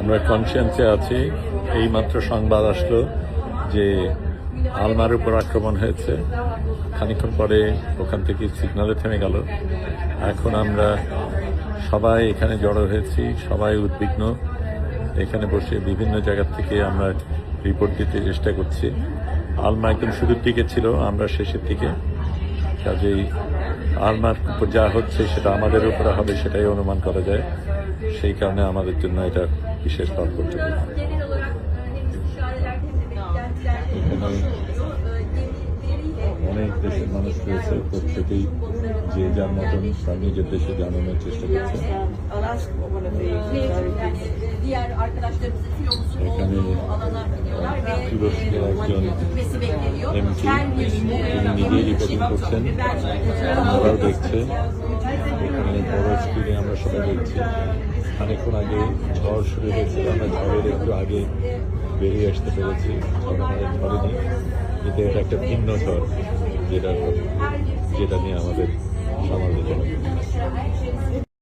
আমরা কনসিয়েন্সে আছি। এইমাত্র সংবাদ আসলো যে আলমার উপর আক্রমণ হয়েছে। খানিকক্ষণ পরে ওখান থেকে সিগন্যালে থেমে গেল। এখন আমরা সবাই এখানে জড়ো হয়েছি, সবাই উদ্বিগ্ন। এখানে বসে বিভিন্ন জায়গা থেকে আমরা রিপোর্ট দিতে চেষ্টা করছি। আলমা একদম শুরুর দিকে ছিল, আমরা শেষের দিকে। কাজেই আলমার উপর যা হচ্ছে সেটা আমাদের উপরে হবে সেটাই অনুমান করা যায়। সেই কারণে আমাদের জন্য এটা বিশেষ তাৎপর্যপূর্ণ। এখানে অনেক দেশের মানুষ রয়েছে, প্রত্যেকেই যে যার মতন তার নিজের দেশে জানানোর চেষ্টা করছে। এখানে তুরস্কের একজন এমপি, তিনি নিজেই রিপোর্টিং করছেন, আমরাও দেখছে। এখানে বড় স্ক্রিনে আমরা সবাই দেখছি। খানিকক্ষণ আগে ঝড় শুরু হয়েছিল, আমরা ঝড়ের একটু আগে বেরিয়ে আসতে পেরেছি। ঝড় আমাদের ধরেনি, কিন্তু এটা একটা ভিন্ন ঝড় যেটা নিয়ে আমাদের সামাল দিতে হবে।